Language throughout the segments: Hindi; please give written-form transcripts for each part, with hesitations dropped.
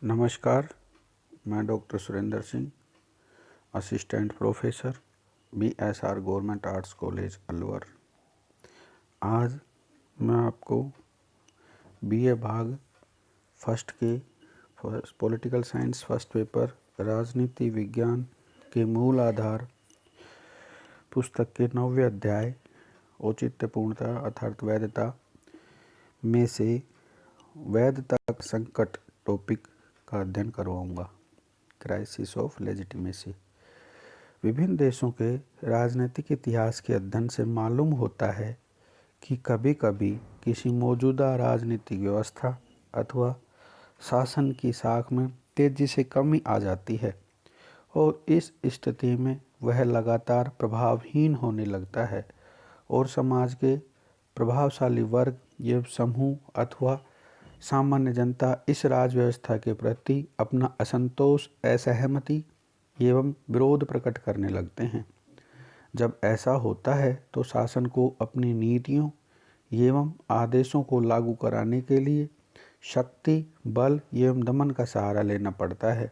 नमस्कार, मैं doctor Surendra Singh, assistant professor, BSR government arts college Alwar. आज मैं आपको BA भाग फर्स्ट के पॉलिटिकल साइंस फर्स्ट पेपर राजनीति विज्ञान के मूल आधार पुस्तक के 9वें अध्याय औचित्यपूर्णता अर्थात वैधता में से वैधता संकट टॉपिक का अध्ययन करवाऊंगा। Crisis of legitimacy. विभिन्न देशों के राजनीतिक इतिहास के अध्ययन से मालूम होता है कि कभी कभी किसी मौजूदा राजनीतिक व्यवस्था अथवा शासन की साख में तेजी से कमी आ जाती है और इस स्थिति में वह लगातार प्रभावहीन होने लगता है और समाज के प्रभावशाली वर्ग या समूह अथवा सामान्य जनता इस राज व्यवस्था के प्रति अपना असंतोष, असहमति एवं विरोध प्रकट करने लगते हैं। जब ऐसा होता है तो शासन को अपनी नीतियों एवं आदेशों को लागू कराने के लिए शक्ति, बल एवं दमन का सहारा लेना पड़ता है,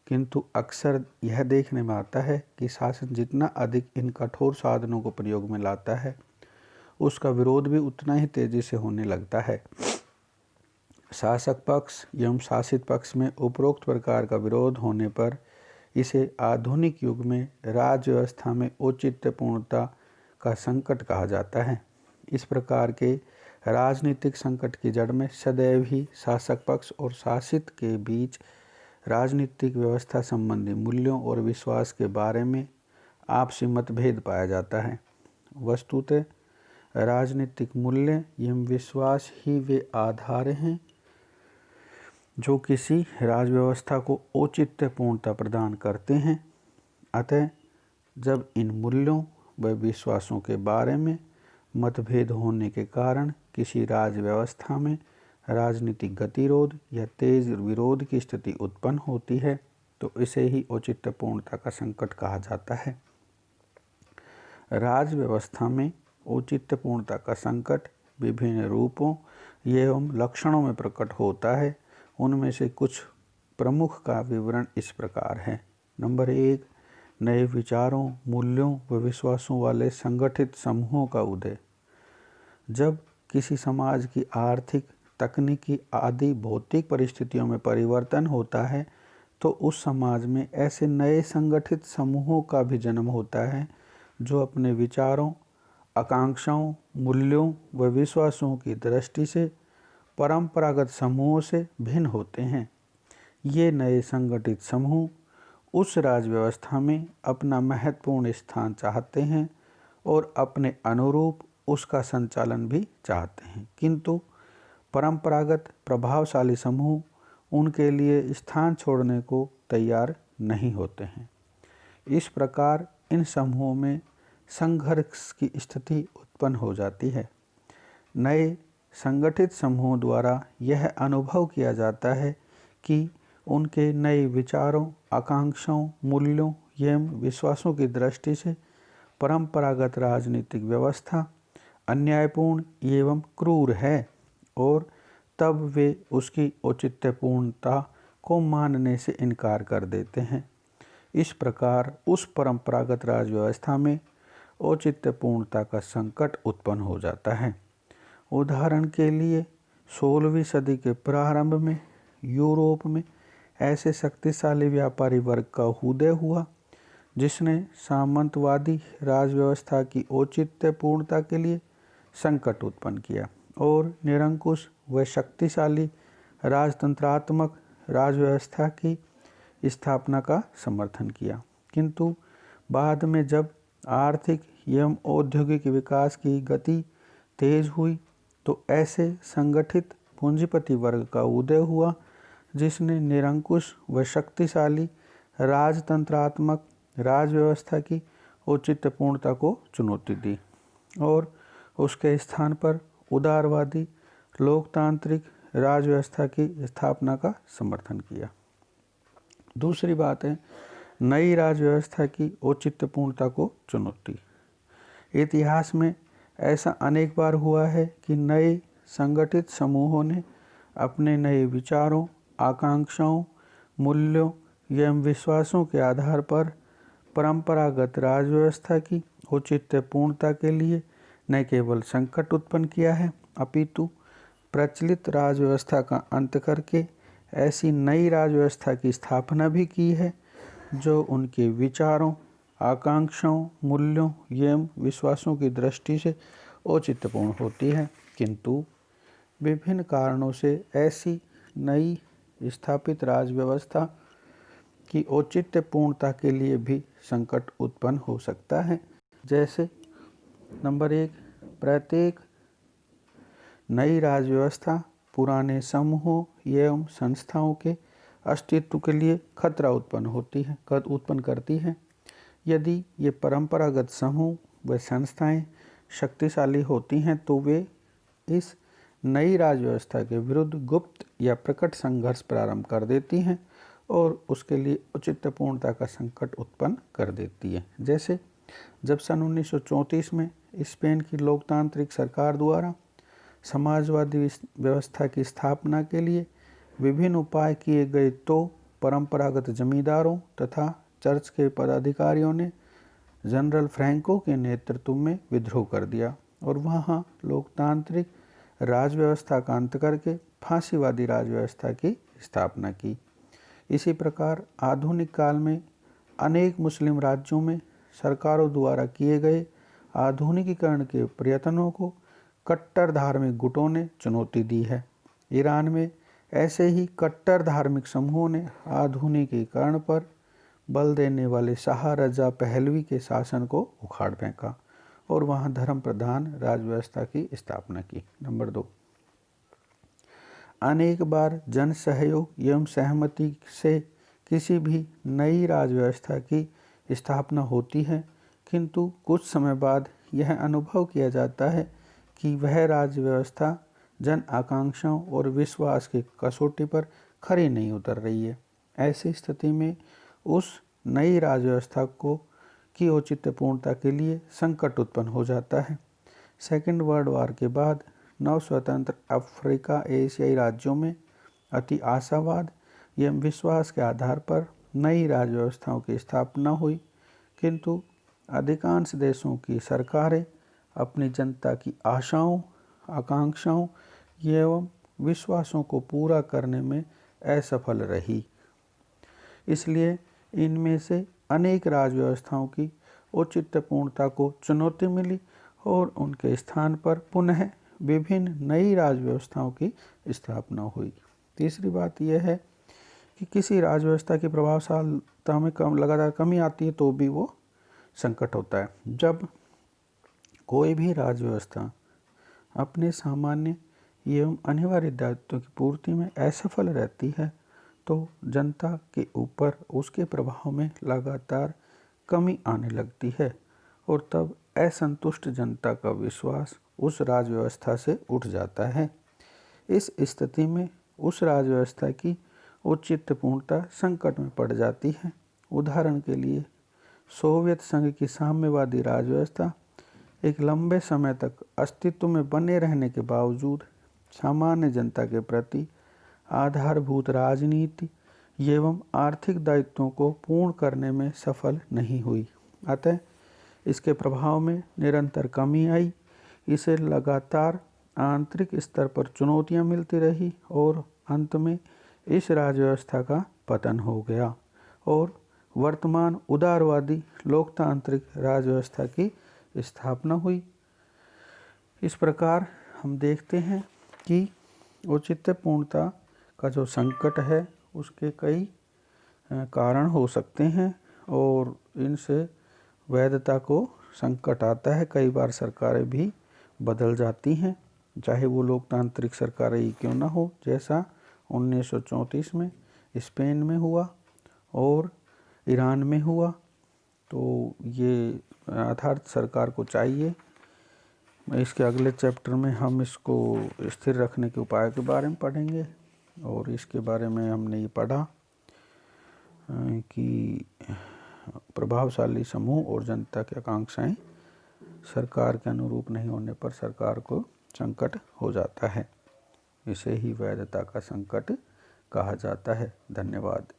किंतु अक्सर यह देखने में आता है कि शासन जितना अधिक इन कठोर साधनों को प्रयोग में लाता है, उसका विरोध भी उतना ही तेजी से होने लगता है। शासक पक्ष एवं शासित पक्ष में उपरोक्त प्रकार का विरोध होने पर इसे आधुनिक युग में राज्य व्यवस्था में औचित्यपूर्णता का संकट कहा जाता है। इस प्रकार के राजनीतिक संकट की जड़ में सदैव ही शासक पक्ष और शासित के बीच राजनीतिक व्यवस्था संबंधी मूल्यों और विश्वास के बारे में आपसी मतभेद पाया जाता है। वस्तुतः राजनीतिक मूल्य एवं विश्वास ही वे आधार हैं जो किसी राज व्यवस्था को औचित्यपूर्णता प्रदान करते हैं। अतः जब इन मूल्यों व विश्वासों के बारे में मतभेद होने के कारण किसी राज व्यवस्था में राजनीतिक गतिरोध या तेज विरोध की स्थिति उत्पन्न होती है तो इसे ही औचित्यपूर्णता का संकट कहा जाता है। राज व्यवस्था में औचित्यपूर्णता का संकट विभिन्न रूपों एवं लक्षणों में प्रकट होता है। उनमें से कुछ प्रमुख का विवरण इस प्रकार है। नंबर 1, नए विचारों, मूल्यों व विश्वासों वाले संगठित समूहों का उदय। जब किसी समाज की आर्थिक, तकनीकी आदि भौतिक परिस्थितियों में परिवर्तन होता है तो उस समाज में ऐसे नए संगठित समूहों का भी जन्म होता है जो अपने विचारों, आकांक्षाओं, मूल्यों व विश्वासों की दृष्टि से परंपरागत समूहों से भिन्न होते हैं। ये नए संगठित समूह उस राज व्यवस्था में अपना महत्वपूर्ण स्थान चाहते हैं और अपने अनुरूप उसका संचालन भी चाहते हैं, किंतु परंपरागत प्रभावशाली समूह उनके लिए स्थान छोड़ने को तैयार नहीं होते हैं। इस प्रकार इन समूहों में संघर्ष की स्थिति उत्पन्न हो जाती है। नए संगठित समूहों द्वारा यह अनुभव किया जाता है कि उनके नए विचारों, आकांक्षाओं, मूल्यों एवं विश्वासों की दृष्टि से परंपरागत राजनीतिक व्यवस्था अन्यायपूर्ण एवं क्रूर है और तब वे उसकी औचित्यपूर्णता को मानने से इनकार कर देते हैं। इस प्रकार उस परंपरागत राज व्यवस्था में औचित्यपूर्णता का संकट उत्पन्न हो जाता है। उदाहरण के लिए 16वीं सदी के प्रारंभ में यूरोप में ऐसे शक्तिशाली व्यापारी वर्ग का उदय हुआ जिसने सामंतवादी राज व्यवस्था की औचित्यपूर्णता के लिए संकट उत्पन्न किया और निरंकुश व शक्तिशाली राजतंत्रात्मक राज व्यवस्था की स्थापना का समर्थन किया। किंतु बाद में जब आर्थिक एवं औद्योगिक विकास की गति तेज हुई तो ऐसे संगठित पूंजीपति वर्ग का उदय हुआ जिसने निरंकुश व शक्तिशाली राजतंत्रात्मक राज व्यवस्था की औचित्यपूर्णता को चुनौती दी और उसके स्थान पर उदारवादी लोकतांत्रिक राज व्यवस्था की स्थापना का समर्थन किया। दूसरी बात है नई राज व्यवस्था की औचित्यपूर्णता को चुनौती। इतिहास में ऐसा अनेक बार हुआ है कि नए संगठित समूहों ने अपने नए विचारों, आकांक्षाओं, मूल्यों एवं विश्वासों के आधार पर परंपरागत राजव्यवस्था की औचित्यपूर्णता के लिए न केवल संकट उत्पन्न किया है, अपितु प्रचलित राजव्यवस्था का अंत करके ऐसी नई राजव्यवस्था की स्थापना भी की है जो उनके विचारों, आकांक्षाओं, मूल्यों एवं विश्वासों की दृष्टि से औचित्यपूर्ण होती है। किंतु विभिन्न कारणों से ऐसी नई स्थापित राजव्यवस्था की औचित्यपूर्णता के लिए भी संकट उत्पन्न हो सकता है। जैसे नंबर 1, प्रत्येक नई राजव्यवस्था पुराने समूहों एवं संस्थाओं के अस्तित्व के लिए खतरा उत्पन्न करती है। यदि ये परंपरागत समूह व संस्थाएं शक्तिशाली होती हैं तो वे इस नई राजव्यवस्था के विरुद्ध गुप्त या प्रकट संघर्ष प्रारंभ कर देती हैं और उसके लिए औचित्यपूर्णता का संकट उत्पन्न कर देती है। जैसे जब सन 1934 में स्पेन की लोकतांत्रिक सरकार द्वारा समाजवादी व्यवस्था की स्थापना के लिए विभिन्न उपाय किए गए तो परंपरागत जमींदारों तथा चर्च के पदाधिकारियों ने जनरल फ्रैंको के नेतृत्व में विद्रोह कर दिया और वहाँ लोकतांत्रिक राजव्यवस्था का अंत करके फांसीवादी राजव्यवस्था की स्थापना की। इसी प्रकार आधुनिक काल में अनेक मुस्लिम राज्यों में सरकारों द्वारा किए गए आधुनिकीकरण के प्रयत्नों को कट्टर धार्मिक गुटों ने चुनौती दी है। ईरान में ऐसे ही कट्टर धार्मिक समूहों ने आधुनिकीकरण पर बल देने वाले शाह रजा पहलवी के शासन को उखाड़ फेंका और वहां धर्म प्रधान राजव्यवस्था की स्थापना की। नंबर 2, अनेक बार जन सहयोग एवं सहमति से किसी भी नई राजव्यवस्था की स्थापना होती है, किंतु कुछ समय बाद यह अनुभव किया जाता है कि वह राजव्यवस्था जन आकांक्षाओं और विश्वास की कसौटी पर खरी नहीं उतर रही है। ऐसी स्थिति में उस नई राजव्यवस्था की औचित्यपूर्णता के लिए संकट उत्पन्न हो जाता है। सेकेंड वर्ल्ड वॉर के बाद नव स्वतंत्र अफ्रीका एशियाई राज्यों में अति आशावाद एवं विश्वास के आधार पर नई राजव्यवस्थाओं की स्थापना हुई, किंतु अधिकांश देशों की सरकारें अपनी जनता की आशाओं, आकांक्षाओं एवं विश्वासों को पूरा करने में असफल रही। इसलिए इनमें से अनेक राजव्यवस्थाओं की औचित्यपूर्णता को चुनौती मिली और उनके स्थान पर पुनः विभिन्न नई राजव्यवस्थाओं की स्थापना हुई। तीसरी बात यह है कि किसी राजव्यवस्था की प्रभावशीलता में लगातार कमी आती है तो भी वो संकट होता है। जब कोई भी राजव्यवस्था अपने सामान्य एवं अनिवार्य दायित्वों की पूर्ति में असफल रहती है तो जनता के ऊपर उसके प्रभाव में लगातार कमी आने लगती है और तब असंतुष्ट जनता का विश्वास उस राजव्यवस्था से उठ जाता है। इस स्थिति में उस राजव्यवस्था की औचित्यपूर्णता संकट में पड़ जाती है। उदाहरण के लिए सोवियत संघ की साम्यवादी राजव्यवस्था एक लंबे समय तक अस्तित्व में बने रहने के बावजूद सामान्य जनता के प्रति आधारभूत राजनीति एवं आर्थिक दायित्वों को पूर्ण करने में सफल नहीं हुई। अतः इसके प्रभाव में निरंतर कमी आई। इसे लगातार आंतरिक स्तर पर चुनौतियां मिलती रही और अंत में इस राजव्यवस्था का पतन हो गया और वर्तमान उदारवादी लोकतांत्रिक राजव्यवस्था की स्थापना हुई। इस प्रकार हम देखते हैं कि औचित्यपूर्णता का जो संकट है उसके कई कारण हो सकते हैं और इनसे वैधता को संकट आता है। कई बार सरकारें भी बदल जाती हैं, चाहे वो लोकतांत्रिक सरकारें ही क्यों ना हो, जैसा 1934 में स्पेन में हुआ और ईरान में हुआ। तो ये अर्थात सरकार को चाहिए। इसके अगले चैप्टर में हम इसको स्थिर रखने के उपाय के बारे में पढ़ेंगे और इसके बारे में हमने ये पढ़ा कि प्रभावशाली समूह और जनता की आकांक्षाएं सरकार के अनुरूप नहीं होने पर सरकार को संकट हो जाता है। इसे ही वैधता का संकट कहा जाता है। धन्यवाद।